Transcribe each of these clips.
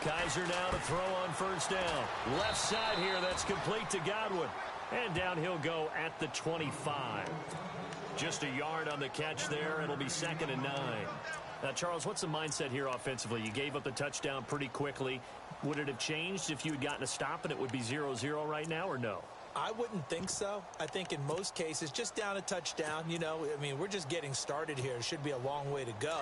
Kizer now to throw on first down. Left side here, that's complete to Godwin. And down he'll go at the 25. Just a yard on the catch there. It'll be 2nd and 9. Now, Charles, what's the mindset here offensively? You gave up the touchdown pretty quickly. Would it have changed if you had gotten a stop and it would be 0-0 right now, or no? I wouldn't think so. I think in most cases, just down a touchdown, we're just getting started here. It should be a long way to go.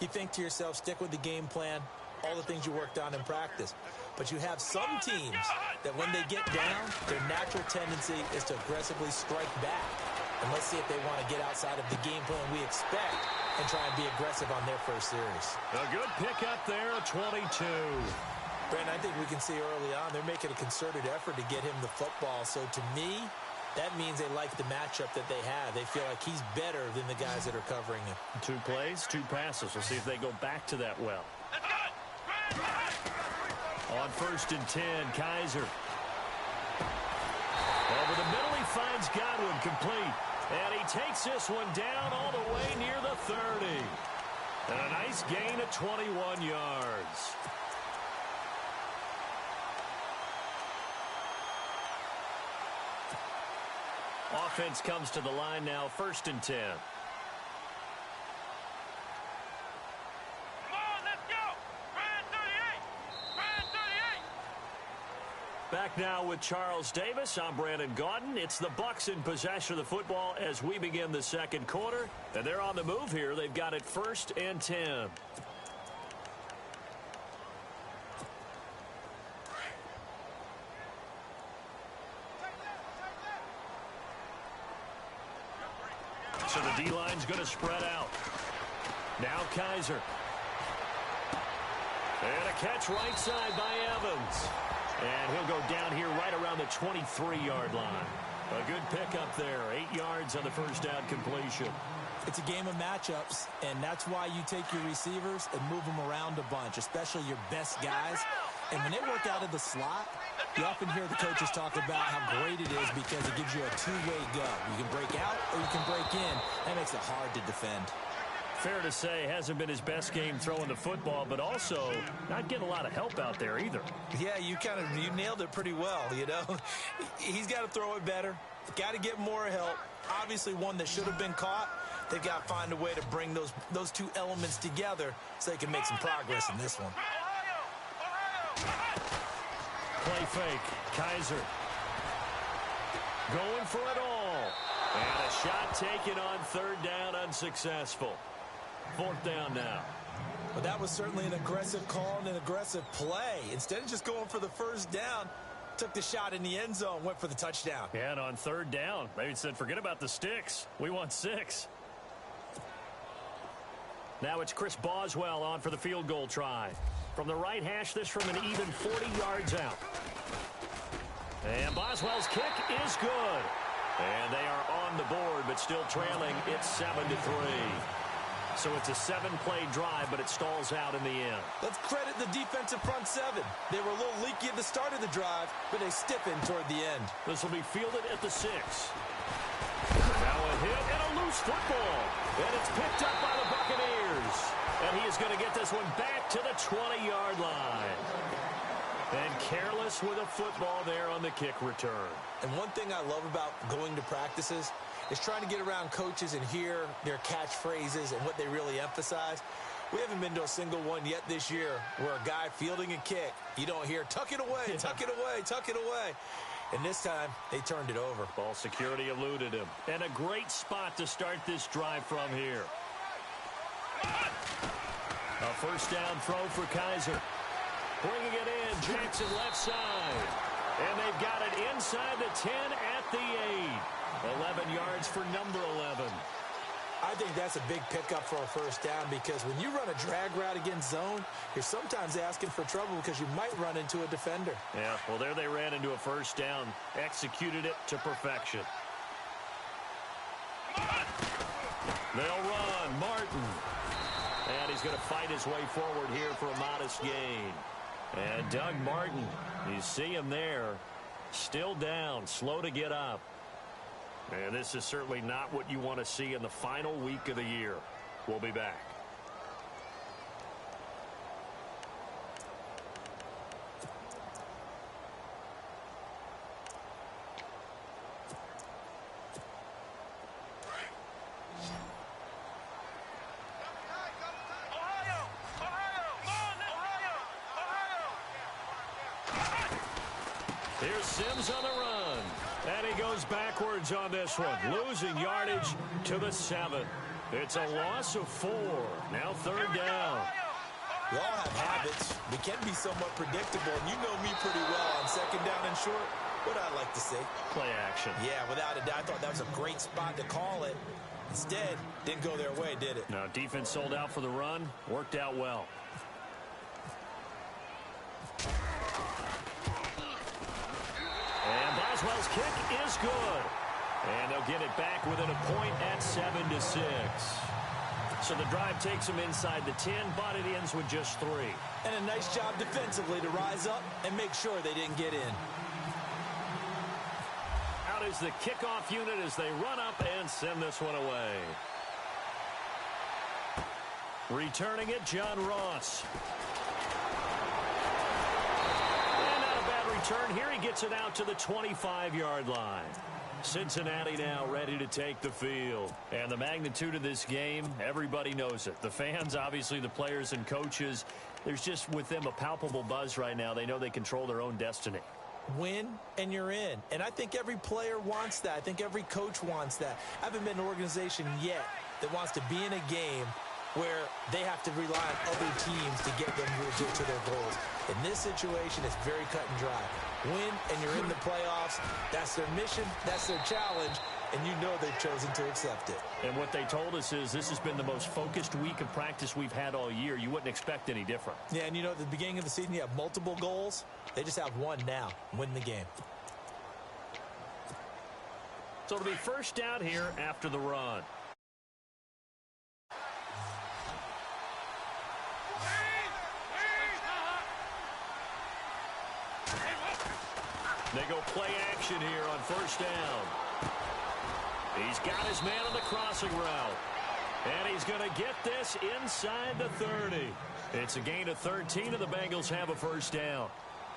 You think to yourself, stick with the game plan, all the things you worked on in practice. But you have some teams that when they get down, their natural tendency is to aggressively strike back. And let's see if they want to get outside of the game plan we expect and try and be aggressive on their first series. A good pickup there, 22. Brandon, I think we can see early on they're making a concerted effort to get him the football. So to me, that means they like the matchup that they have. They feel like he's better than the guys that are covering him. 2 plays, 2 passes. We'll see if they go back to that well. On 1st and 10, Kizer. Over the middle, he finds Godwin complete. And he takes this one down all the way near the 30. And a nice gain of 21 yards. Offense comes to the line now, 1st and 10. Back now with Charles Davis. I'm Brandon Gaudin. It's the Bucs in possession of the football as we begin the 2nd quarter. And they're on the move here. They've got it 1st and 10. So the D-line's going to spread out. Now Kizer. And a catch right side by Evans. And he'll go down here right around the 23-yard line. A good pickup there. 8 yards on the first down completion. It's a game of matchups, and that's why you take your receivers and move them around a bunch, especially your best guys. And when they work out of the slot, you often hear the coaches talk about how great it is because it gives you a two-way go. You can break out or you can break in. That makes it hard to defend. Fair to say, hasn't been his best game throwing the football, but also not getting a lot of help out there either. Yeah, you nailed it pretty well, He's got to throw it better. Got to get more help. Obviously one that should have been caught. They've got to find a way to bring those two elements together so they can make some progress in this one. Play fake. Kizer. Going for it all. And a shot taken on 3rd down, unsuccessful. 4th down now. Well, that was certainly an aggressive call and an aggressive play. Instead of just going for the first down, took the shot in the end zone, went for the touchdown. Yeah, and on 3rd down, they said, forget about the sticks. We want 6. Now it's Chris Boswell on for the field goal try. From the right hash, this from an even 40 yards out. And Boswell's kick is good. And they are on the board, but still trailing. It's 7-3. So it's a 7-play drive, but it stalls out in the end. Let's credit the defensive front 7. They were a little leaky at the start of the drive, but they stiffened toward the end. This will be fielded at the 6. Now a hit and a loose football. And it's picked up by the Buccaneers. And he is going to get this one back to the 20-yard line. And careless with a football there on the kick return. And one thing I love about going to practices is trying to get around coaches and hear their catchphrases and what they really emphasize. We haven't been to a single one yet this year where a guy fielding a kick, you don't hear, tuck it away, tuck it away, tuck it away. And this time, they turned it over. Ball security eluded him. And a great spot to start this drive from here. A first down throw for Kizer. Bringing it in, Jackson left side. And they've got it inside the 10 at the 8. 11 yards for number 11. I think that's a big pickup for a first down because when you run a drag route against zone, you're sometimes asking for trouble because you might run into a defender. Yeah, well, there they ran into a first down. Executed it to perfection. They'll run. Martin. And he's going to fight his way forward here for a modest gain. And Doug Martin, you see him there, still down, slow to get up. And this is certainly not what you want to see in the final week of the year. We'll be back. Here's Sims on the run. And he goes backwards on this one, losing yardage to the 7. It's a loss of 4. Now 3rd down. We all have habits. We can be somewhat predictable, and you know me pretty well on 2nd down and short. What I like to say? Play action. Yeah, without a doubt. I thought that was a great spot to call it. Instead, didn't go their way, did it? No, defense sold out for the run. Worked out well. And Boswell's kick is good. And they'll get it back within a point at 7-6. So the drive takes them inside the 10, but it ends with just 3. And a nice job defensively to rise up and make sure they didn't get in. Out is the kickoff unit as they run up and send this one away. Returning it, John Ross. And not a bad return here. He gets it out to the 25-yard line. Cincinnati now ready to take the field. And the magnitude of this game, everybody knows it. The fans, obviously the players and coaches, there's just with them a palpable buzz right now. They know they control their own destiny. Win, and you're in. And I think every player wants that. I think every coach wants that. I haven't been an organization yet that wants to be in a game where they have to rely on other teams to get them to their goals. In this situation, it's very cut and dry. Win, and you're in the playoffs. That's their mission. That's their challenge. And you know they've chosen to accept it. And what they told us is this has been the most focused week of practice we've had all year. You wouldn't expect any different. Yeah, and you know, at the beginning of the season, you have multiple goals. They just have one now. Win the game. So it'll be 1st down here after the run. They go play action here on 1st down. He's got his man on the crossing route. And he's going to get this inside the 30. It's a gain of 13, and the Bengals have a 1st down.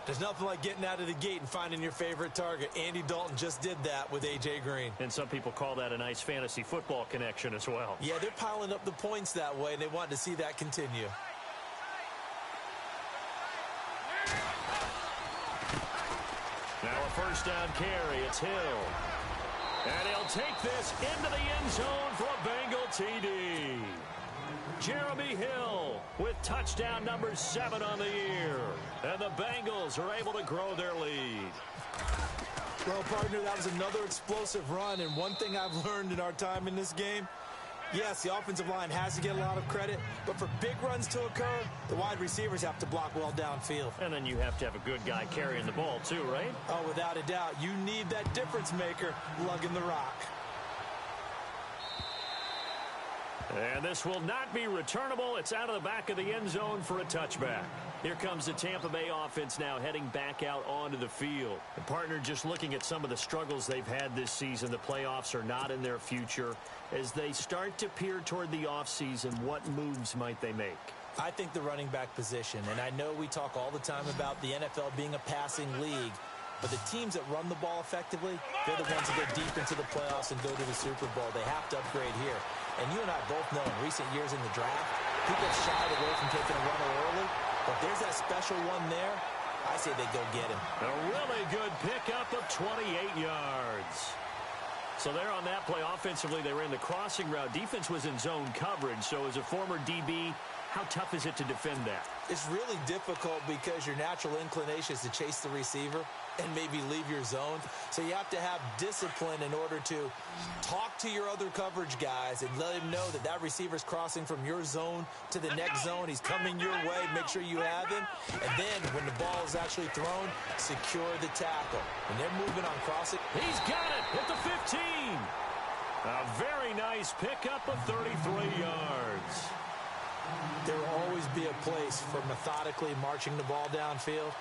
There's nothing like getting out of the gate and finding your favorite target. Andy Dalton just did that with A.J. Green. And some people call that a nice fantasy football connection as well. Yeah, they're piling up the points that way, and they want to see that continue. Now a 1st down carry. It's Hill. And he'll take this into the end zone for a Bengal TD. Jeremy Hill with touchdown number 7 on the year. And the Bengals are able to grow their lead. Well, partner, that was another explosive run. And one thing I've learned in our time in this game, yes, the offensive line has to get a lot of credit, but for big runs to occur, the wide receivers have to block well downfield. And then you have to have a good guy carrying the ball too, right? Oh, without a doubt. You need that difference maker lugging the rock. And this will not be returnable. It's out of the back of the end zone for a touchback. Here comes the Tampa Bay offense now heading back out onto the field. The partner, just looking at some of the struggles they've had this season, the playoffs are not in their future. As they start to peer toward the offseason, what moves might they make? I think the running back position, and I know we talk all the time about the NFL being a passing league, but the teams that run the ball effectively, they're the ones that get deep into the playoffs and go to the Super Bowl. They have to upgrade here. And you and I both know in recent years in the draft, people shied away from taking a runner early, but there's that special one there. I say they go get him. A really good pickup of 28 yards. So there on that play, offensively, they ran the crossing route. Defense was in zone coverage, so as a former DB, how tough is it to defend that? It's really difficult because your natural inclination is to chase the receiver and maybe leave your zone. So you have to have discipline in order to talk to your other coverage guys and let him know that that receiver's crossing from your zone to the next zone. He's coming your way. Make sure you have him. And then when the ball is actually thrown, secure the tackle. When they're moving on crossing. He's got it at the 15. A very nice pickup of 33 yards. There will always be a place for methodically marching the ball downfield.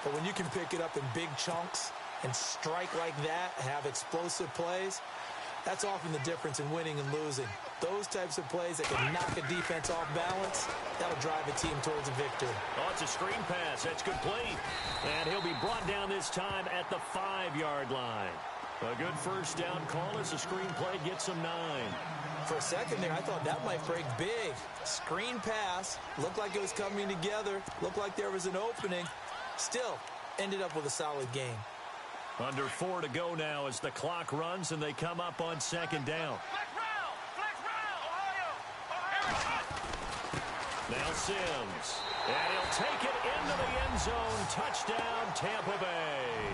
But when you can pick it up in big chunks and strike like that, have explosive plays, that's often the difference in winning and losing. Those types of plays that can knock a defense off balance, that'll drive a team towards a victory. Oh, it's a screen pass. That's complete. And he'll be brought down this time at the 5-yard line. A good first down call as the screen play gets him 9. For a second there, I thought that might break big. Screen pass. Looked like it was coming together. Looked like there was an opening. Still, ended up with a solid game. Under 4 to go now as the clock runs and they come up on second down. Now Sims. And he'll take it into the end zone. Touchdown, Tampa Bay.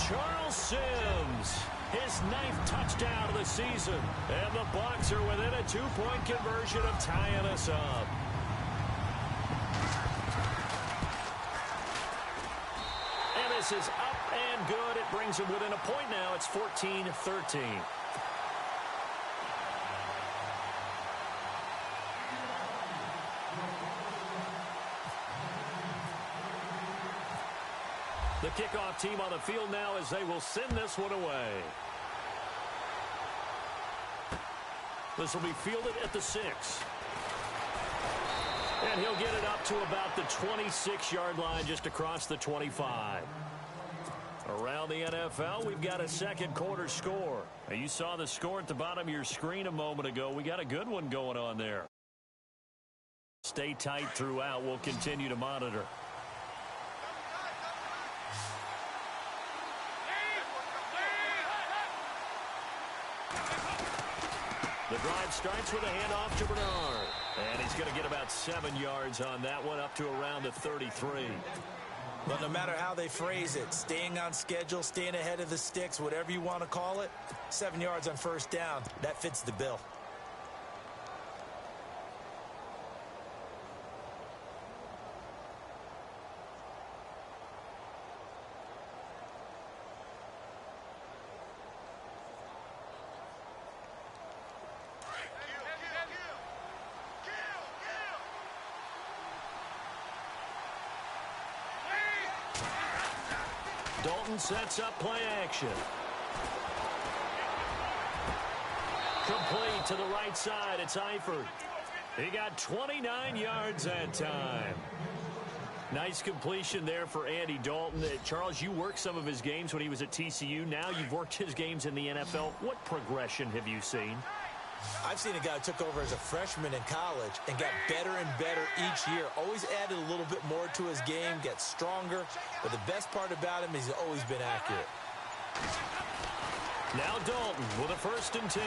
Charles Sims, his 9th touchdown of the season. And the Bucs are within a 2-point conversion of tying us up. And this is up and good. It brings them within a point now. It's 14-13. The kickoff team on the field now as they will send this one away. This will be fielded at the 6. And he'll get it up to about the 26-yard line just across the 25. Around the NFL, we've got a second quarter score. Now, you saw the score at the bottom of your screen a moment ago. We got a good one going on there. Stay tight throughout. We'll continue to monitor. The drive starts with a handoff to Bernard. And he's going to get about 7 yards on that one, up to around the 33. But no matter how they phrase it, staying on schedule, staying ahead of the sticks, whatever you want to call it, 7 yards on first down, that fits the bill. Dalton sets up play action. Complete to the right side. It's Eifert. He got 29 yards that time. Nice completion there for Andy Dalton. Charles, you worked some of his games when he was at TCU. Now you've worked his games in the NFL. What progression have you seen? I've seen a guy who took over as a freshman in college and got better and better each year. Always added a little bit more to his game, gets stronger. But the best part about him is he's always been accurate. Now Dalton with a 1st and 10.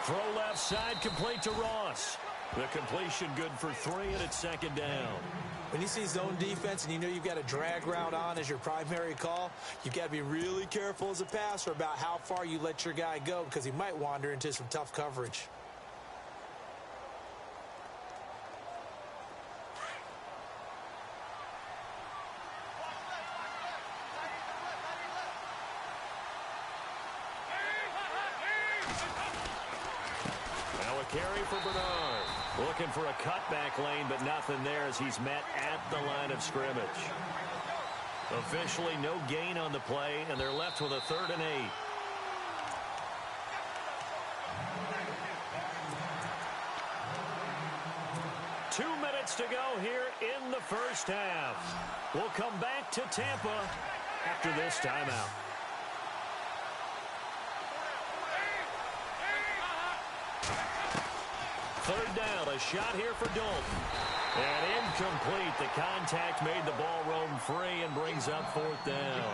Throw left side, complete to Ross. The completion good for 3, and it's 2nd down. When you see zone defense and you know you've got a drag route on as your primary call, you've got to be really careful as a passer about how far you let your guy go because he might wander into some tough coverage. Now a carry for Bernard. Looking for a cutback lane, but nothing there as he's met at the line of scrimmage. Officially no gain on the play, and they're left with a 3rd and 8. Two minutes to go here in the first half. We'll come back to Tampa after this timeout. Third down, a shot here for Dalton. And incomplete. The contact made the ball roam free and brings up 4th down.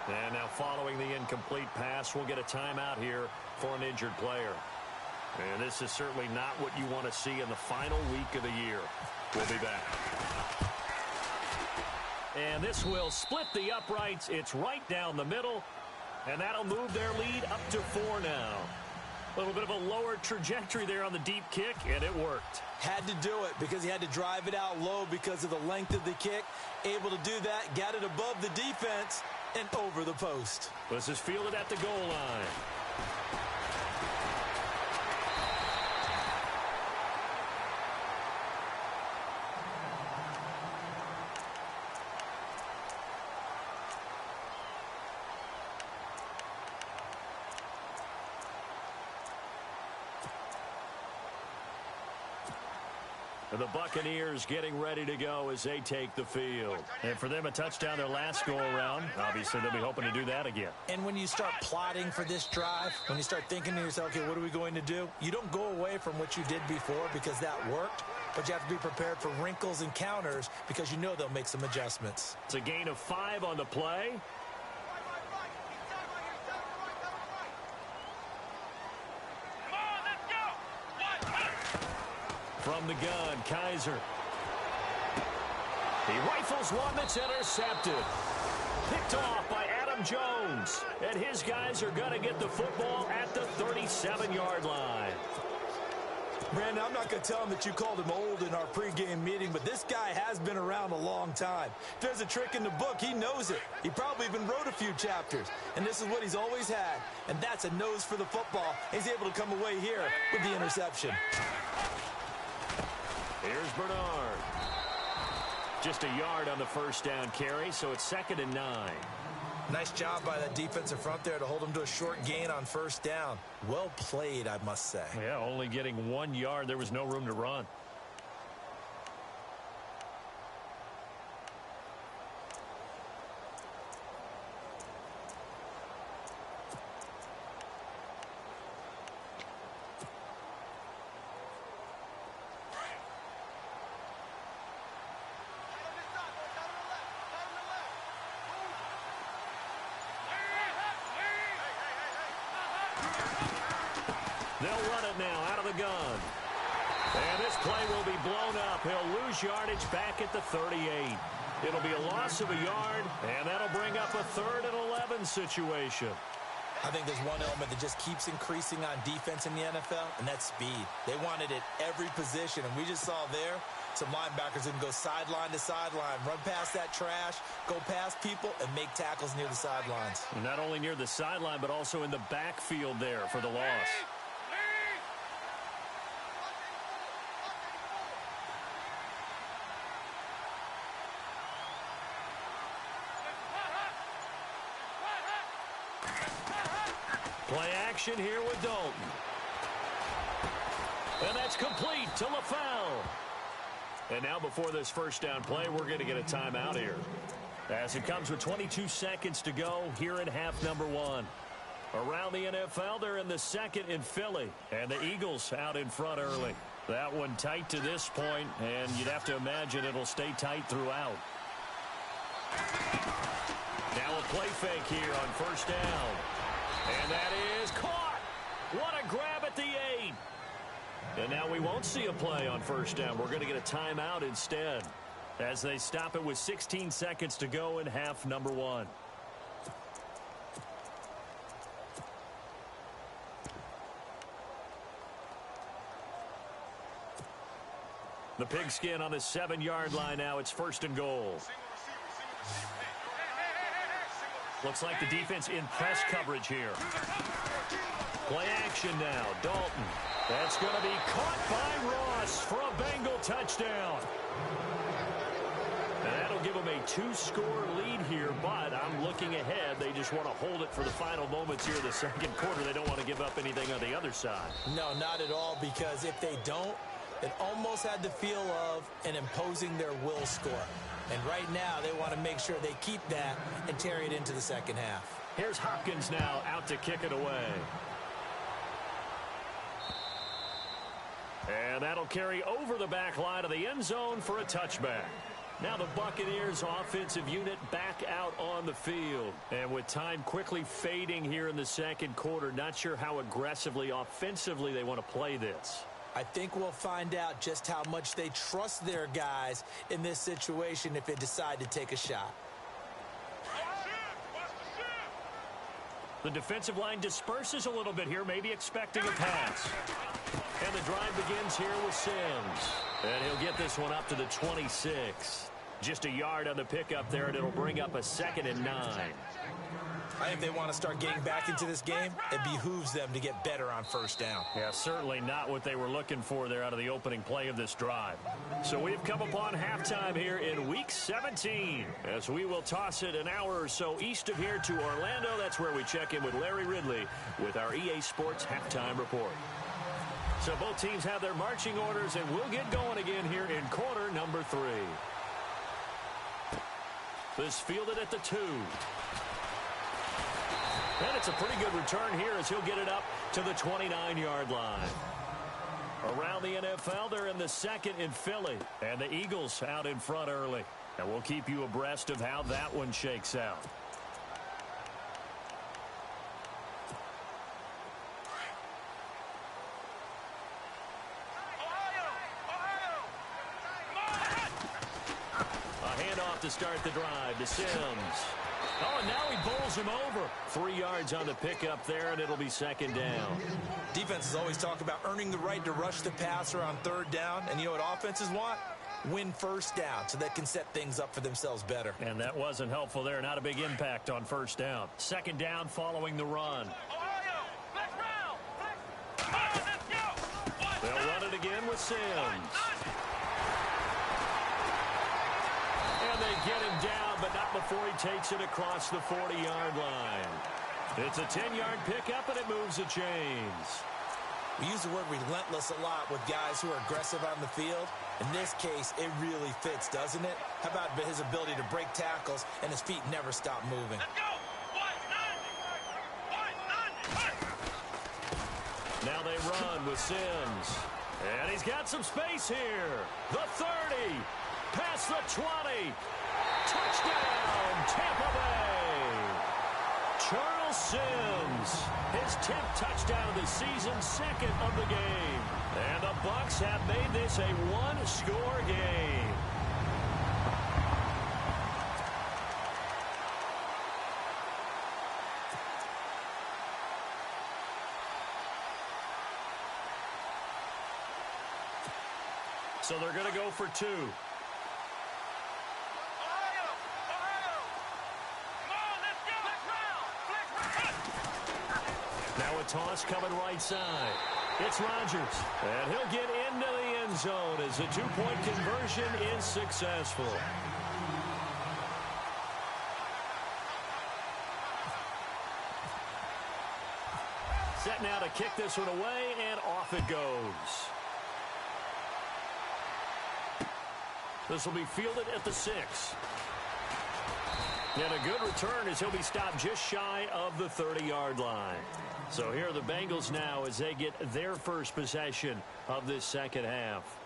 And now following the incomplete pass, we'll get a timeout here for an injured player. And this is certainly not what you want to see in the final week of the year. We'll be back. And this will split the uprights. It's right down the middle. And that'll move their lead up to 4 now. A little bit of a lower trajectory there on the deep kick, and it worked. Had to do it because he had to drive it out low because of the length of the kick. Able to do that, got it above the defense and over the post. This is fielded at the goal line. And the Buccaneers getting ready to go as they take the field. And for them, a touchdown their last go-around. Obviously, they'll be hoping to do that again. And when you start plotting for this drive, when you start thinking to yourself, okay, what are we going to do? You don't go away from what you did before because that worked. but you have to be prepared for wrinkles and counters because you know they'll make some adjustments. It's a gain of 5 on the play. From the gun, Kaiser. He rifles one that's intercepted. Picked off by Adam Jones. And his guys are going to get the football at the 37-yard line. Brandon, I'm not going to tell him that you called him old in our pregame meeting, but this guy has been around a long time. If there's a trick in the book, he knows it. He probably even wrote a few chapters. And this is what he's always had. And that's a nose for the football. He's able to come away here with the interception. Here's Bernard. Just a yard on the first down carry, so it's 2nd and 9. Nice job by that defensive front there to hold him to a short gain on first down. Well played, I must say. Yeah, only getting 1 yard. There was no room to run. They'll run it now out of the gun. And this play will be blown up. He'll lose yardage back at the 38. It'll be a loss of a yard, and that'll bring up a 3rd and 11 situation. I think there's one element that just keeps increasing on defense in the NFL, and that's speed. They want it at every position, and we just saw there some linebackers that can go sideline to sideline, run past that trash, go past people, and make tackles near the sidelines. Not only near the sideline, but also in the backfield there for the loss. Play action here with Dalton. And that's complete to LaFell. And now before this first down play, we're going to get a timeout here. As it comes with 22 seconds to go here in half number 1. Around the NFL, they're in the 2nd in Philly. And the Eagles out in front early. That one tight to this point, and you'd have to imagine it'll stay tight throughout. Now a play fake here on first down. And that is caught. What a grab at the 8. And now we won't see a play on first down. We're going to get a timeout instead as they stop it with 16 seconds to go in half number 1. The pigskin on the 7-yard line now. It's 1st and goal. Looks like the defense in press coverage here. Play action now. Dalton. That's going to be caught by Ross for a Bengal touchdown. And that'll give them a 2-score lead here, but I'm looking ahead. They just want to hold it for the final moments here in the 2nd quarter. They don't want to give up anything on the other side. No, not at all, because if they don't, it almost had the feel of an imposing their will score. And right now, they want to make sure they keep that and carry it into the 2nd half. Here's Hopkins now out to kick it away. And that'll carry over the back line of the end zone for a touchback. Now the Buccaneers offensive unit back out on the field. And with time quickly fading here in the 2nd quarter, not sure how aggressively offensively they want to play this. I think we'll find out just how much they trust their guys in this situation if they decide to take a shot. The defensive line disperses a little bit here, maybe expecting a pass. And the drive begins here with Sims. And he'll get this one up to the 26. Just a yard on the pickup there, and it'll bring up a 2nd and 9. I think they want to start getting back into this game. It behooves them to get better on first down. Yeah, certainly not what they were looking for there out of the opening play of this drive. So we've come upon halftime here in Week 17 as we will toss it an hour or so east of here to Orlando. That's where we check in with Larry Ridley with our EA Sports Halftime Report. So both teams have their marching orders, and we'll get going again here in quarter number 3. This fielded at the 2. And it's a pretty good return here as he'll get it up to the 29-yard line. Around the NFL, they're in the second in Philly. And the Eagles out in front early. And we'll keep you abreast of how that one shakes out. A handoff to start the drive to Sims. Oh, and now he bowls him over. 3 yards on the pickup there, and it'll be second down. Defenses always talk about earning the right to rush the passer on third down. And you know what offenses want? Win first down so they can set things up for themselves better. And that wasn't helpful there. Not a big impact on first down. Second down following the run. They'll run it again with Sims. And they get him down, but not before he takes it across the 40-yard line. It's a 10-yard pickup, and it moves the chains. We use the word relentless a lot with guys who are aggressive on the field. In this case, it really fits, doesn't it? How about his ability to break tackles and his feet never stop moving? Now they run with Sims. And he's got some space here. The 30. Past the 20. Touchdown, Tampa Bay. Charles Sims, his 10th touchdown of the season, second of the game. And the Bucs have made this a one-score game. So they're going to go for 2. Now a toss coming right side. It's Rodgers. And he'll get into the end zone as the 2-point conversion is successful. Set now to kick this one away, and off it goes. This will be fielded at the 6. And a good return as he'll be stopped just shy of the 30-yard line. So here are the Bengals now as they get their first possession of this second half.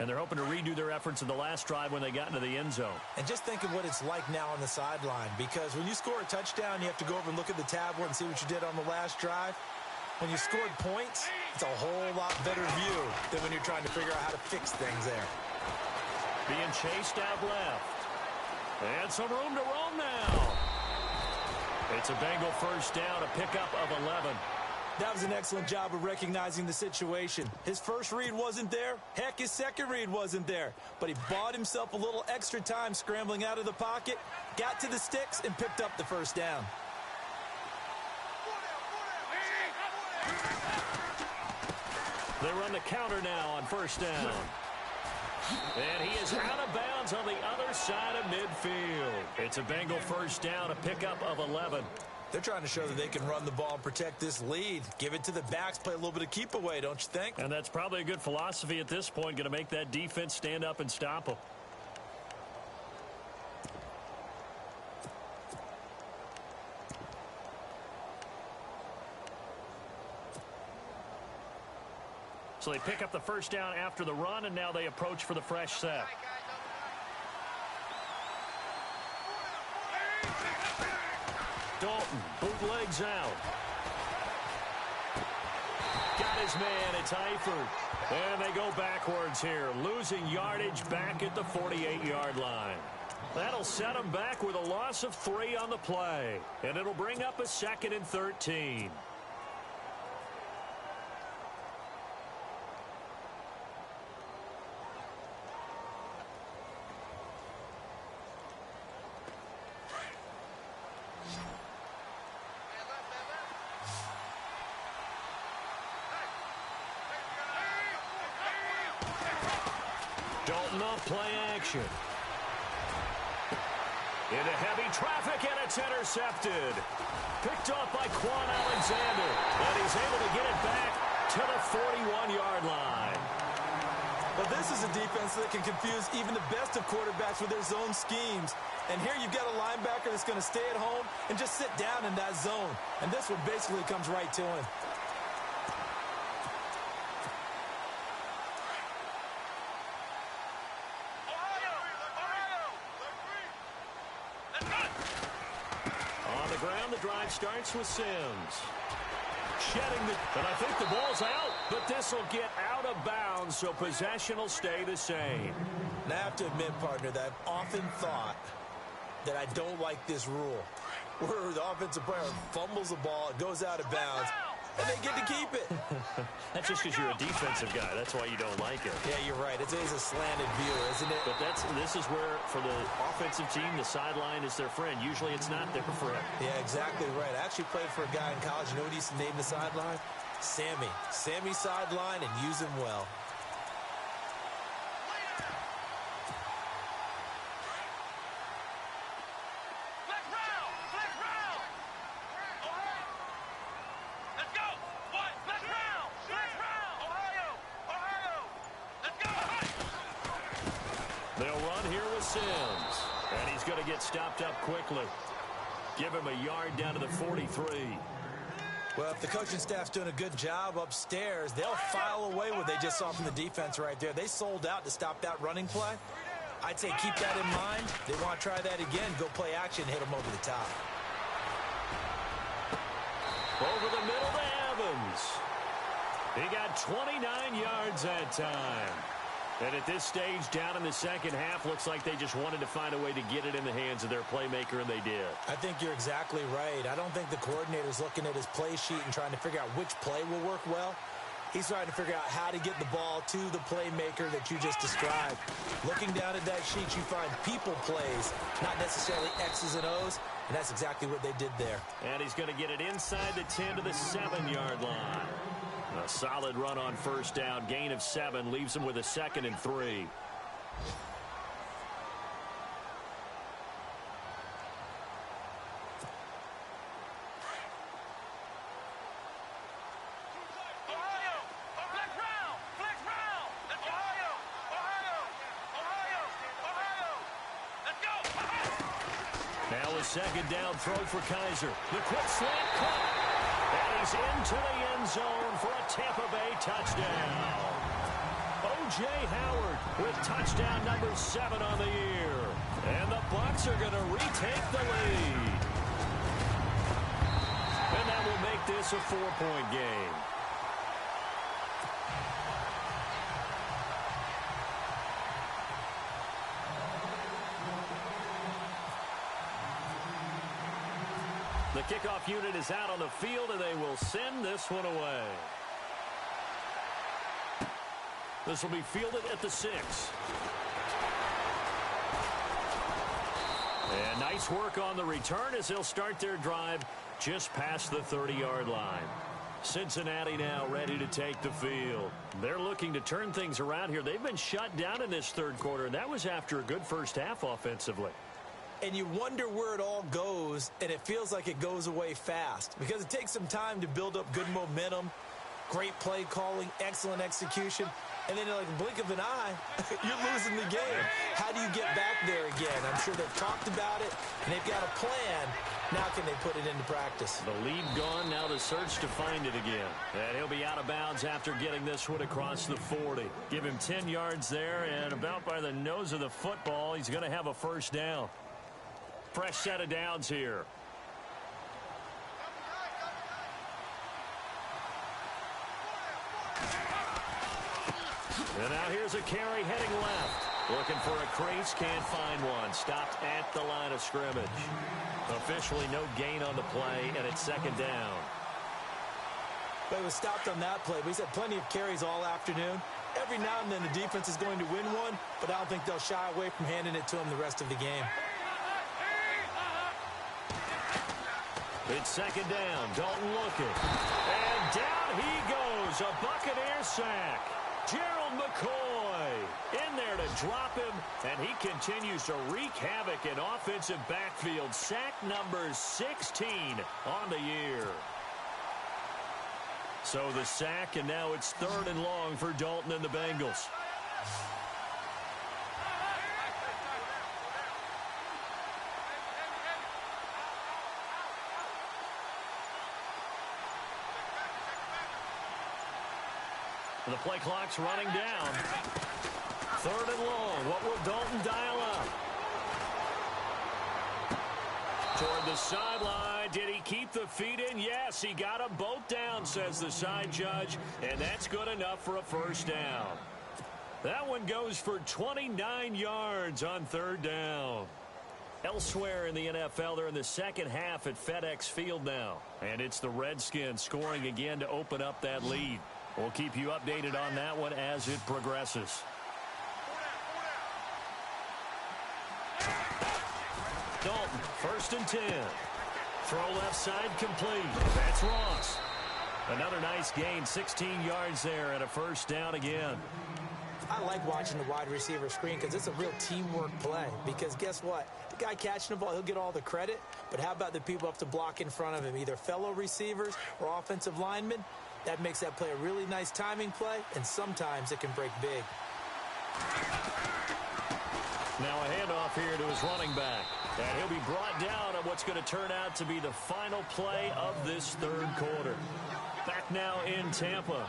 And they're hoping to redo their efforts in the last drive when they got into the end zone. And just think of what it's like now on the sideline, because when you score a touchdown, you have to go over and look at the tablet and see what you did on the last drive. When you scored points, it's a whole lot better view than when you're trying to figure out how to fix things there. Being chased out left. And some room to roam now. It's a Bengal first down, a pickup of 11. That was an excellent job of recognizing the situation. His first read wasn't there. Heck, his second read wasn't there. But he bought himself a little extra time scrambling out of the pocket, got to the sticks, and picked up the first down. They run the counter now on first down. And he is out of bounds on the other side of midfield. It's a Bengal first down, a pickup of 11. They're trying to show that they can run the ball and protect this lead. Give it to the backs, play a little bit of keep away, don't you think? And that's probably a good philosophy at this point, going to make that defense stand up and stop them. So they pick up the first down after the run, and now they approach for the fresh set. Dalton bootlegs out. Got his man. It's Eifert. And they go backwards here, losing yardage back at the 48-yard line. That'll set them back with a loss of 3 on the play. And it'll bring up a 2nd and 13. Dalton off play action. Into heavy traffic, and it's intercepted. Picked off by Quan Alexander. And he's able to get it back to the 41-yard line. Well, this is a defense that can confuse even the best of quarterbacks with their zone schemes. And here you've got a linebacker that's going to stay at home and just sit down in that zone. And this one basically comes right to him. starts with Sims. Shedding and I think the ball's out, but this will get out of bounds, so possession will stay the same. And I have to admit, partner, that I've often thought that I don't like this rule, where the offensive player fumbles the ball, it goes out of bounds, and they get to keep it. That's just because you're a defensive guy. That's why you don't like it. Yeah, you're right. It's always a slanted view, isn't it? But this is where, for the offensive team, the sideline is their friend. Usually it's not their friend. Yeah, exactly right. I actually played for a guy in college. You know what he used to name the sideline? Sammy. Sammy sideline, and use him well. Sims, and he's going to get stopped up quickly. Give him a yard down to the 43. Well, if the coaching staff's doing a good job upstairs, they'll file away what they just saw from the defense right there. They sold out to stop that running play. I'd say keep that in mind. They want to try that again, go play action, hit them over the top. Over the middle to Evans. He got 29 yards that time. And at this stage, down in the second half, looks like they just wanted to find a way to get it in the hands of their playmaker, and they did. I think you're exactly right. I don't think the coordinator's looking at his play sheet and trying to figure out which play will work well. He's trying to figure out how to get the ball to the playmaker that you just described. Looking down at that sheet, you find people plays, not necessarily X's and O's, and that's exactly what they did there. And he's going to get it inside the 10 to the 7-yard line. A solid run on first down. Gain of 7 leaves him with a 2nd and 3. Now a second down throw for Kaiser. The quick slant caught. And he's into the end zone for a Tampa Bay touchdown. O.J. Howard with touchdown number 7 on the year. And the Bucs are going to retake the lead. And that will make this a 4-point game. The kickoff unit is out on the field, and they will send this one away. This will be fielded at the 6. And nice work on the return as they'll start their drive just past the 30-yard line. Cincinnati now ready to take the field. They're looking to turn things around here. They've been shut down in this third quarter, and that was after a good first half offensively. And you wonder where it all goes, and it feels like it goes away fast because it takes some time to build up good momentum, great play calling, excellent execution, and then like a blink of an eye, you're losing the game. How do you get back there again? I'm sure they've talked about it, and they've got a plan. Now can they put it into practice? The lead gone, now the search to find it again. And he'll be out of bounds after getting this one across the 40. Give him 10 yards there, and about by the nose of the football, he's going to have a first down. Fresh set of downs here. And now here's a carry heading left. Looking for a crease, can't find one. Stopped at the line of scrimmage. Officially no gain on the play, and it's second down. But it was stopped on that play. But he's had plenty of carries all afternoon. Every now and then the defense is going to win one, but I don't think they'll shy away from handing it to him the rest of the game. It's second down. Dalton looking. And down he goes. A Buccaneer sack. Gerald McCoy in there to drop him. And he continues to wreak havoc in offensive backfield. Sack number 16 on the year. So the sack, and now it's 3rd and long for Dalton and the Bengals. The play clock's running down. 3rd and long. What will Dalton dial up? Toward the sideline. Did he keep the feet in? Yes, he got them both down, says the side judge. And that's good enough for a first down. That one goes for 29 yards on third down. Elsewhere in the NFL, they're in the second half at FedEx Field now. And it's the Redskins scoring again to open up that lead. We'll keep you updated on that one as it progresses. Dalton, 1st and 10. Throw left side complete. That's Ross. Another nice gain, 16 yards there and a first down again. I like watching the wide receiver screen because it's a real teamwork play. Because guess what? The guy catching the ball, he'll get all the credit. But how about the people up to block in front of him, either fellow receivers or offensive linemen? That makes that play a really nice timing play, and sometimes it can break big. Now a handoff here to his running back. And he'll be brought down on what's going to turn out to be the final play of this third quarter. Back now in Tampa.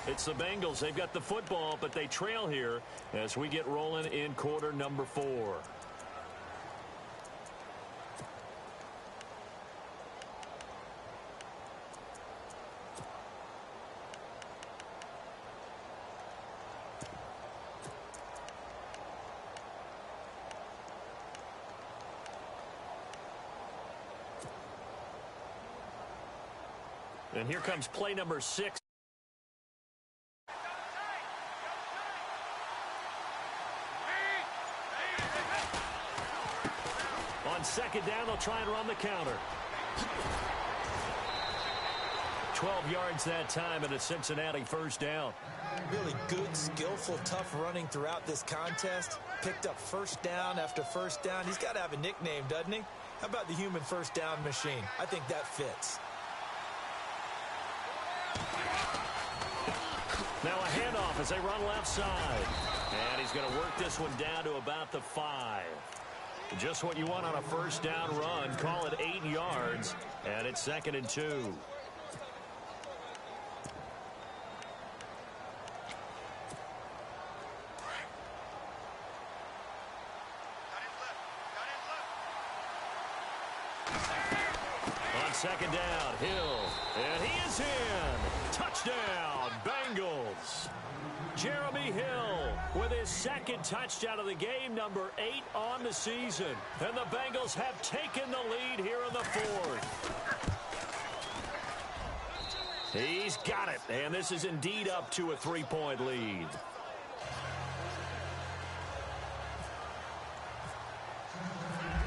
It's the Bengals. They've got the football, but they trail here as we get rolling in quarter number 4. And here comes play number 6. On second down, they'll try and run the counter. 12 yards that time and a Cincinnati first down. Really good, skillful, tough running throughout this contest. Picked up first down after first down. He's got to have a nickname, doesn't he? How about the human first down machine? I think that fits. Now a handoff as they run left side. And he's going to work this one down to about the 5. Just what you want on a first down run. Call it 8 yards. And it's 2nd and 2. On second down, Hill. And he is in. Touchdown, Bengals. Jeremy Hill with his 2nd touchdown of the game, number 8 on the season. And the Bengals have taken the lead here in the 4th. He's got it, and this is indeed up to a 3-point lead.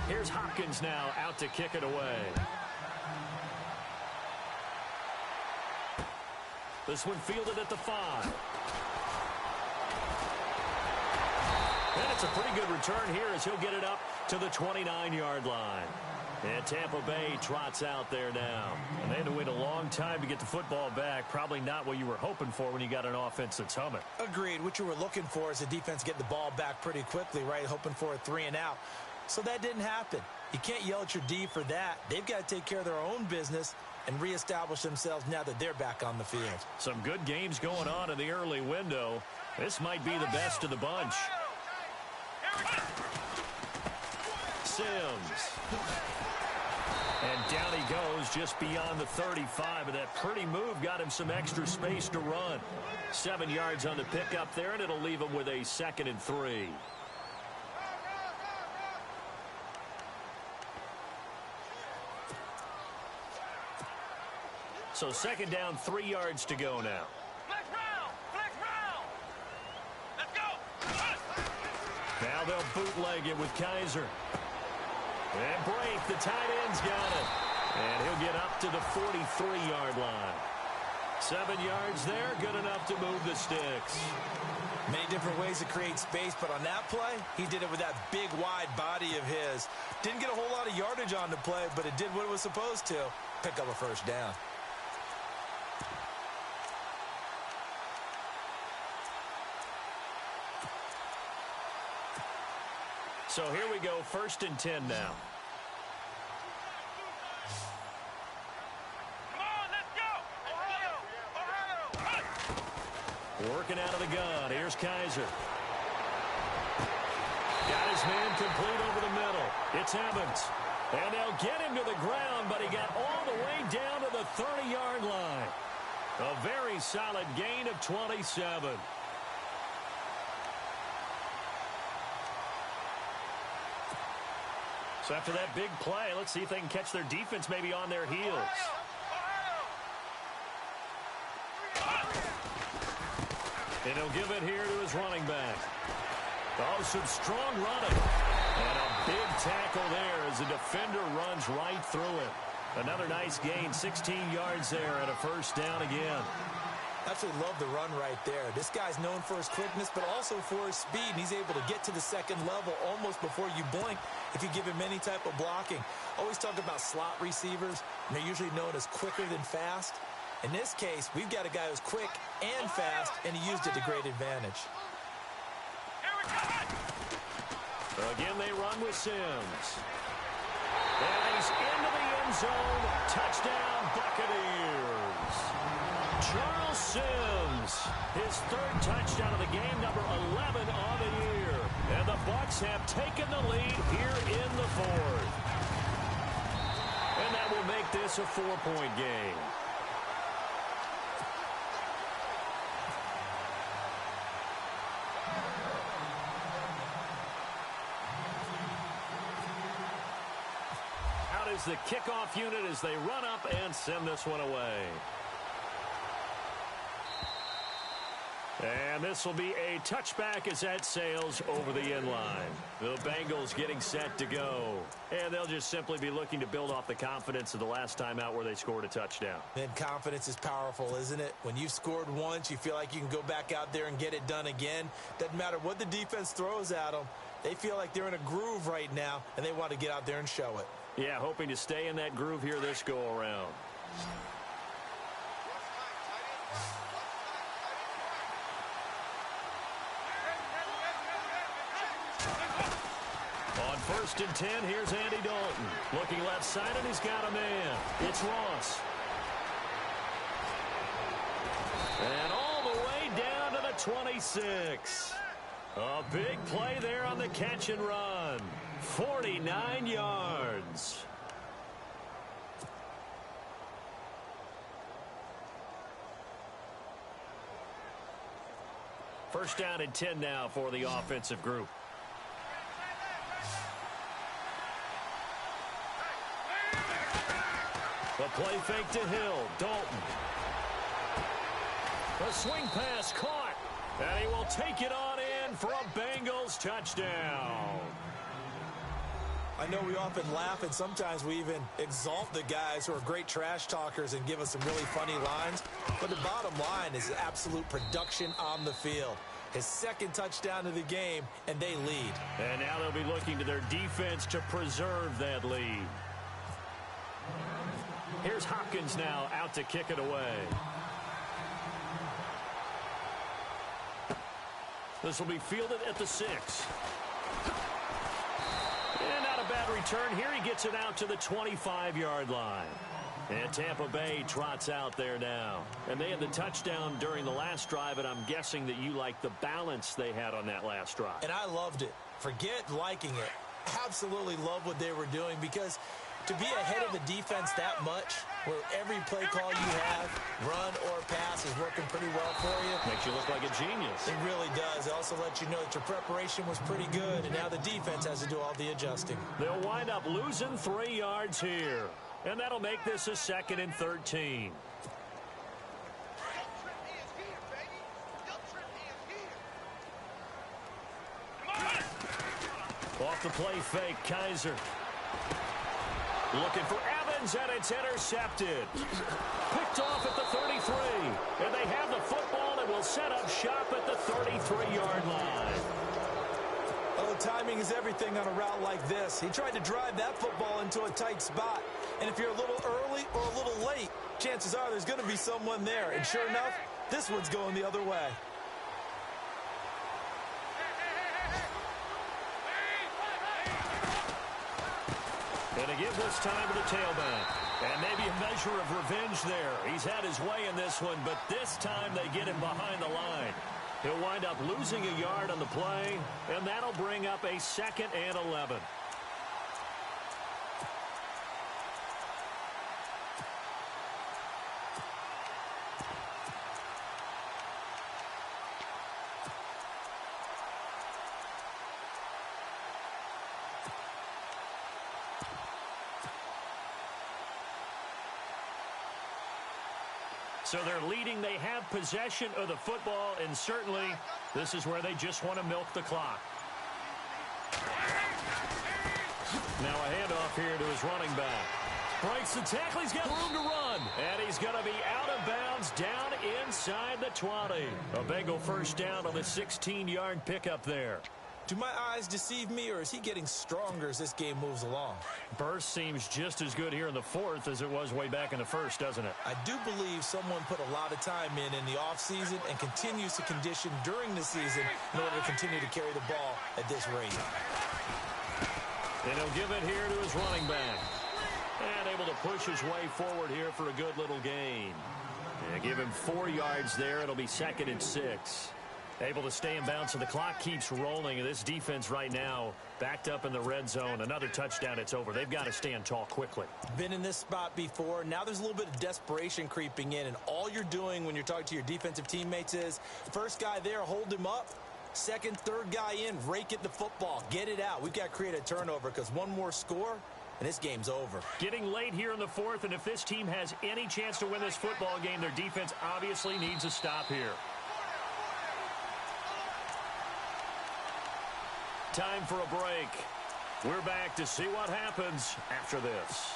Here's Hopkins now out to kick it away. This one fielded at the 5. And it's a pretty good return here as he'll get it up to the 29-yard line. And Tampa Bay trots out there now. And they had to wait a long time to get the football back. Probably not what you were hoping for when you got an offense that's humming. Agreed. What you were looking for is the defense get the ball back pretty quickly, right? Hoping for a 3 and out. So that didn't happen. You can't yell at your D for that. They've got to take care of their own business and reestablish themselves now that they're back on the field. Some good games going on in the early window. This might be the best of the bunch. Sims. And down he goes just beyond the 35. And that pretty move got him some extra space to run. 7 yards on the pickup there, and it'll leave him with a 2nd and 3. So 2nd down, 3 yards to go now. Flex round. Let's go. Now they'll bootleg it with Kaiser. And Brake, the tight end's got it. And he'll get up to the 43-yard line. 7 yards there, good enough to move the sticks. Many different ways to create space, but on that play, he did it with that big, wide body of his. Didn't get a whole lot of yardage on the play, but it did what it was supposed to. Pick up a first down. So here we go, 1st and 10 now. Come on, let's go. Ohio. Working out of the gun. Here's Kaiser. Got his man complete over the middle. It's Evans. And they'll get him to the ground, but he got all the way down to the 30-yard line. A very solid gain of 27. So after that big play, let's see if they can catch their defense maybe on their heels. And he'll give it here to his running back. Oh, some strong running. And a big tackle there as the defender runs right through it. Another nice gain, 16 yards there and a first down again. Absolutely love the run right there. This guy's known for his quickness, but also for his speed. And he's able to get to the second level almost before you blink if you give him any type of blocking. Always talk about slot receivers, and they're usually known as quicker than fast. In this case, we've got a guy who's quick and fast, and he used it to great advantage. Again, they run with Sims. And he's into the end zone. Touchdown, Buccaneers. Charles Sims, his third touchdown of the game, number 11 on the year. And the Bucs have taken the lead here in the fourth. And that will make this a 4-point game. Out is the kickoff unit as they run up and send this one away. And this will be a touchback as that sails over the end line. The Bengals getting set to go. And they'll just simply be looking to build off the confidence of the last time out where they scored a touchdown. And confidence is powerful, isn't it? When you've scored once, you feel like you can go back out there and get it done again. Doesn't matter what the defense throws at them. They feel like they're in a groove right now, and they want to get out there and show it. Yeah, hoping to stay in that groove here this go-around. On 1st and 10, here's Andy Dalton. Looking left side, and he's got a man. It's Ross. And all the way down to the 26. A big play there on the catch and run. 49 yards. First down and 10 now for the offensive group. The play fake to Hill. Dalton. A swing pass caught. And he will take it on in for a Bengals touchdown. I know we often laugh, and sometimes we even exalt the guys who are great trash talkers and give us some really funny lines. But the bottom line is absolute production on the field. His second touchdown of the game, and they lead. And now they'll be looking to their defense to preserve that lead. Here's Hopkins now out to kick it away. This will be fielded at the 6. And not a bad return. Here he gets it out to the 25-yard line. And Tampa Bay trots out there now. And they had the touchdown during the last drive, and I'm guessing that you like the balance they had on that last drive. And I loved it. Forget liking it. Absolutely love what they were doing, because to be ahead of the defense that much, where every play call you have, run or pass, is working pretty well for you. Makes you look like a genius. It really does. It also lets you know that your preparation was pretty good, and now the defense has to do all the adjusting. They'll wind up losing 3 yards here. And that'll make this a 2nd and 13. Off the play fake, Kaiser. Looking for Evans, and it's intercepted. Picked off at the 33. And they have the football and will set up shop at the 33-yard line. Oh, timing is everything on a route like this. He tried to drive that football into a tight spot. And if you're a little early or a little late, chances are there's going to be someone there. And sure enough, this one's going the other way. And to give this time to the tailback. And maybe a measure of revenge there. He's had his way in this one, but this time they get him behind the line. He'll wind up losing a yard on the play, and that'll bring up a 2nd and 11. So they're leading. They have possession of the football, and certainly this is where they just want to milk the clock. Now a handoff here to his running back. Breaks the tackle. He's got room to run. And he's going to be out of bounds down inside the 20. A Bengal first down on the 16-yard pickup there. Do my eyes deceive me, or is he getting stronger as this game moves along? Burst seems just as good here in the fourth as it was way back in the first, doesn't it? I do believe someone put a lot of time in the offseason and continues to condition during the season in order to continue to carry the ball at this rate. And he'll give it here to his running back. And able to push his way forward here for a good little gain. And give him 4 yards there. It'll be 2nd and 6. Able to stay in bounds, and the clock keeps rolling. And this defense right now backed up in the red zone. Another touchdown, it's over. They've got to stand tall quickly. Been in this spot before. Now there's a little bit of desperation creeping in. And all you're doing when you're talking to your defensive teammates is, first guy there, hold him up. Second, third guy in, rake it the football. Get it out. We've got to create a turnover because one more score, and this game's over. Getting late here in the fourth, and if this team has any chance to win this football game, their defense obviously needs a stop here. Time for a break. We're back to see what happens after this.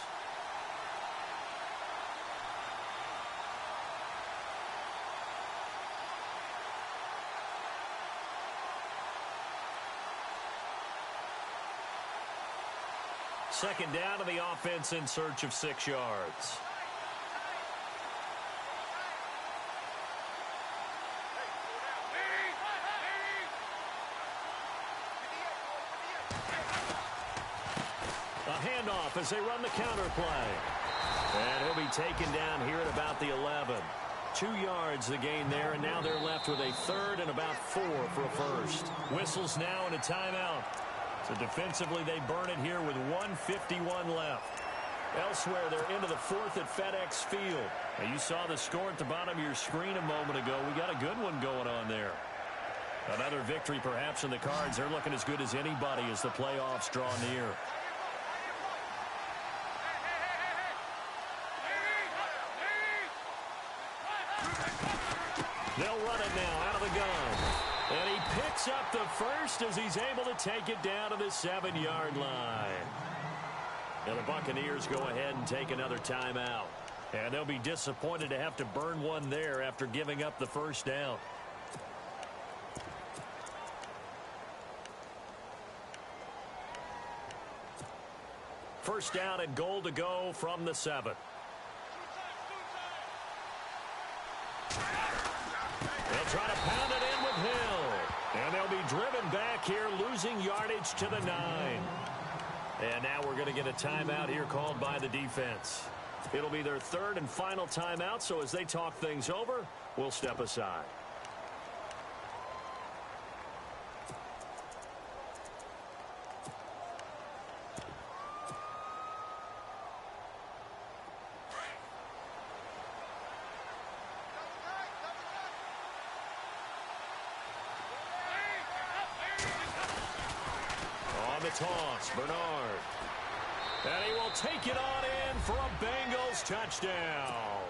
Second down to the offense in search of 6 yards. A handoff as they run the counter play. And he'll be taken down here at about the 11. 2 yards the gain there, and now they're left with a 3rd and about 4 for a first. Whistles now and a timeout. So defensively, they burn it here with 1:51 left. Elsewhere, they're into the fourth at FedEx Field. Now, you saw the score at the bottom of your screen a moment ago. We got a good one going on there. Another victory perhaps in the cards. They're looking as good as anybody as the playoffs draw near. They'll run it now out of the gun. And he picks up the first as he's able to take it down to the 7-yard line. And the Buccaneers go ahead and take another timeout. And they'll be disappointed to have to burn one there after giving up the first down. First down and goal to go from the 7. They'll try to pound it in with Hill. And they'll be driven back here, losing yardage to the 9. And now we're going to get a timeout here called by the defense. It'll be their 3rd and final timeout, so as they talk things over, we'll step aside. Toss, Bernard. And he will take it on in for a Bengals touchdown.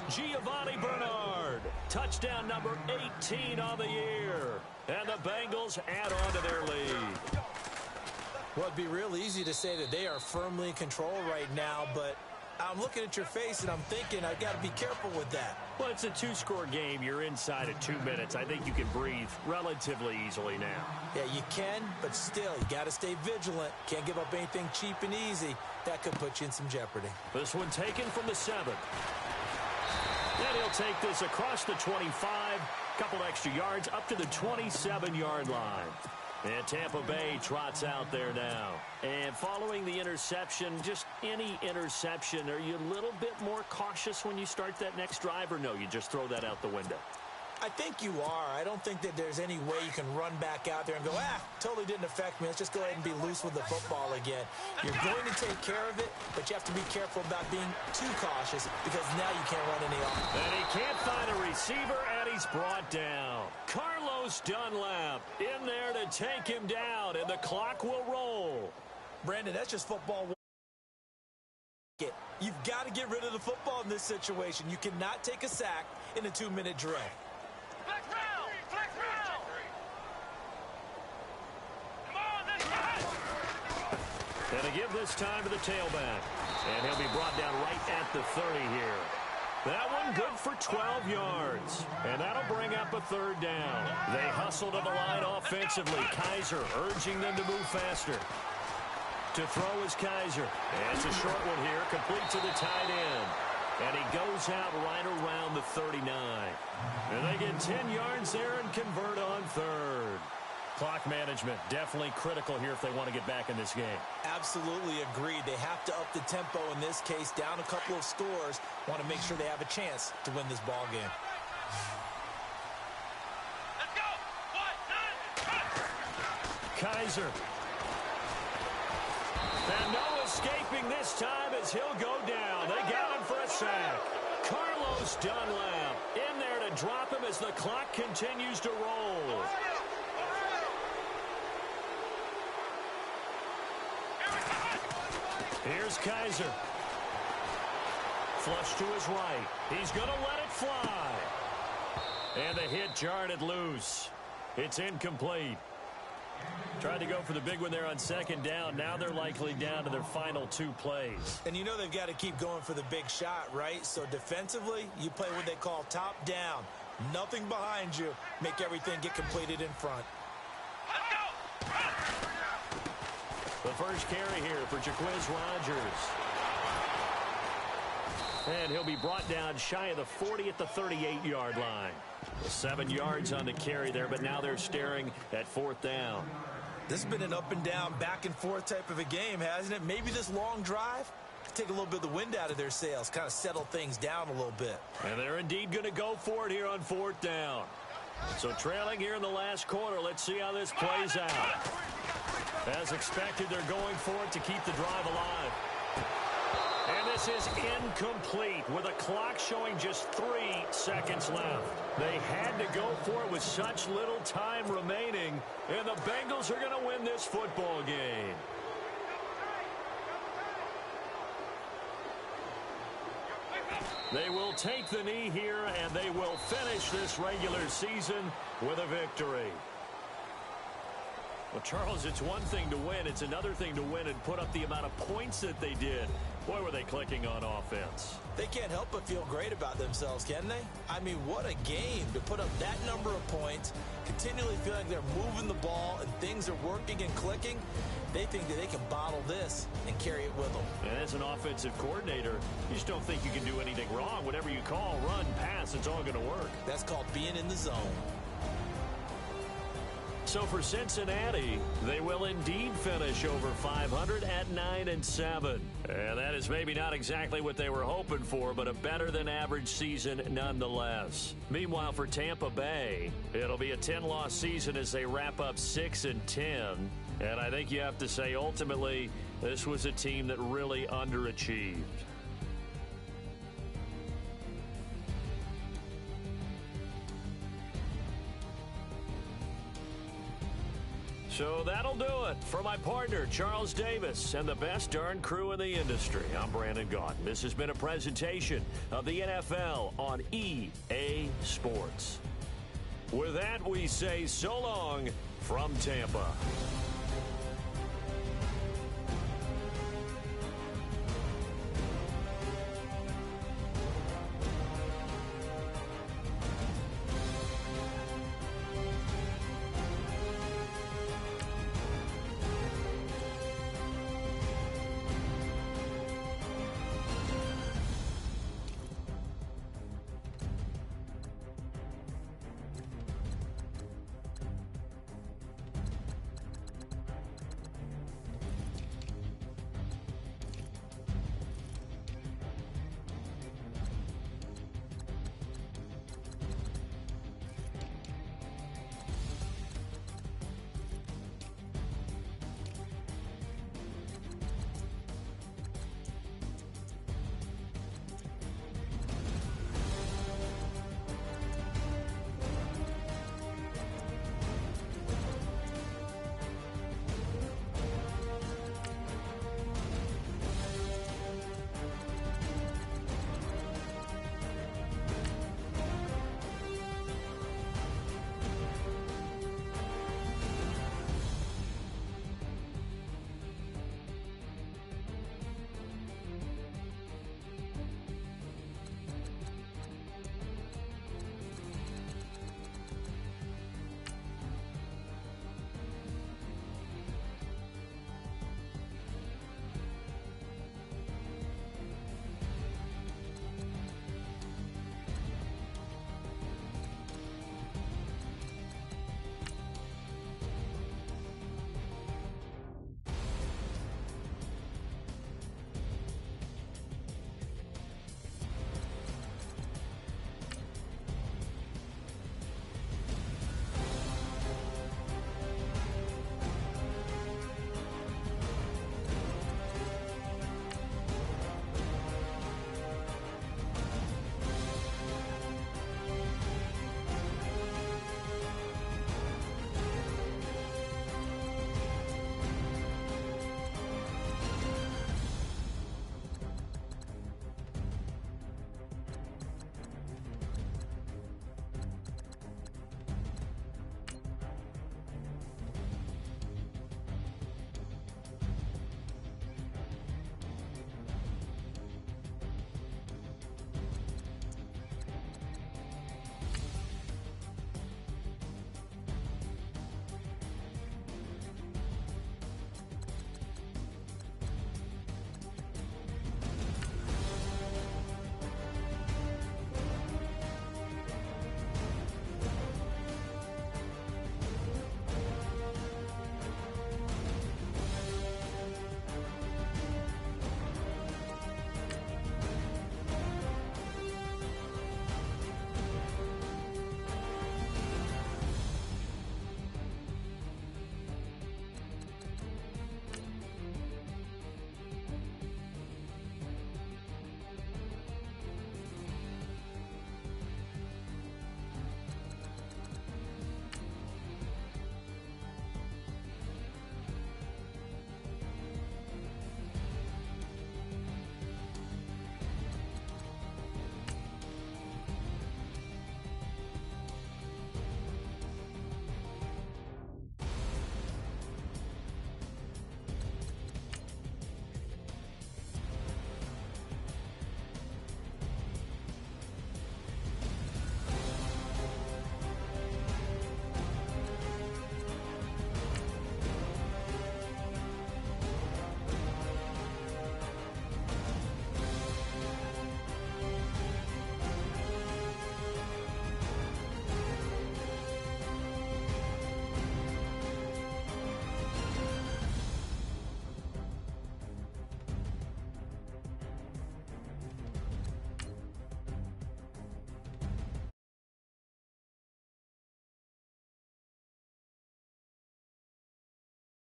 Giovanni Bernard, touchdown number 18 on the year. And the Bengals add on to their lead. Well, it'd be real easy to say that they are firmly in control right now, but I'm looking at your face and I'm thinking I've got to be careful with that. Well, it's a 2-score game. You're inside at 2 minutes. I think you can breathe relatively easily now. Yeah, you can, but still, you got to stay vigilant. Can't give up anything cheap and easy. That could put you in some jeopardy. This one taken from the 7. And he'll take this across the 25, couple extra yards up to the 27-yard line. And Tampa Bay trots out there now. And following the interception, just any interception, are you a little bit more cautious when you start that next drive, or no, you just throw that out the window? I think you are. I don't think that there's any way you can run back out there and go, totally didn't affect me. Let's just go ahead and be loose with the football again. You're going to take care of it, but you have to be careful about being too cautious because now you can't run any off. And he can't find a receiver, and he's brought down. Carlos Dunlap in there to take him down, and the clock will roll. Brandon, that's just football. You've got to get rid of the football in this situation. You cannot take a sack in a 2-minute drill. Flex round! Flex round! Come on, let's go! And to give this time to the tailback. And he'll be brought down right at the 30 here. That one good for 12 yards. And that'll bring up a third down. They hustle to the line offensively. Kaiser urging them to move faster. To throw is Kaiser. And it's a short one here, complete to the tight end. And he goes out right around the 39. And they get 10 yards there and convert on third. Clock management definitely critical here if they want to get back in this game. Absolutely agreed. They have to up the tempo in this case, down a couple of scores. Want to make sure they have a chance to win this ball game. Let's go! 1, 9, Kaiser. And no escaping this time as he'll go down. They got him for a sack. Carlos Dunlap in there to drop him as the clock continues to roll. Here's Kaiser. Flush to his right. He's going to let it fly. And the hit jarred it loose. It's incomplete. Tried to go for the big one there on second down. Now they're likely down to their final 2 plays. And you know they've got to keep going for the big shot, right? So defensively, you play what they call top down. Nothing behind you. Make everything get completed in front. let's go! The first carry here for Jaquiz Rogers. And he'll be brought down shy of the 40 at the 38-yard line. 7 yards on the carry there, but now they're staring at 4th down. This has been an up and down, back and forth type of a game, hasn't it? Maybe this long drive take a little bit of the wind out of their sails, kind of settle things down a little bit. And they're indeed going to go for it here on 4th down. So trailing here in the last quarter, let's see how this plays out. As expected, they're going for it to keep the drive alive. And this is incomplete with a clock showing just 3 seconds left. They had to go for it with such little time remaining, and the Bengals are going to win this football game. They will take the knee here, and they will finish this regular season with a victory. Well, Charles, it's one thing to win. It's another thing to win and put up the amount of points that they did. Boy, were they clicking on offense. They can't help but feel great about themselves, can they? I mean, what a game to put up that number of points, continually feel like they're moving the ball and things are working and clicking. They think that they can bottle this and carry it with them. And as an offensive coordinator, you just don't think you can do anything wrong. Whatever you call, run, pass, it's all going to work. That's called being in the zone. So for Cincinnati, they will indeed finish over 500 at 9-7. And that is maybe not exactly what they were hoping for, but a better than average season nonetheless. Meanwhile, for Tampa Bay, it'll be a 10-loss season as they wrap up 6-10. And I think you have to say, ultimately, this was a team that really underachieved. So that'll do it. For my partner, Charles Davis, and the best darn crew in the industry, I'm Brandon Gaudin. This has been a presentation of the NFL on EA Sports. With that, we say so long from Tampa.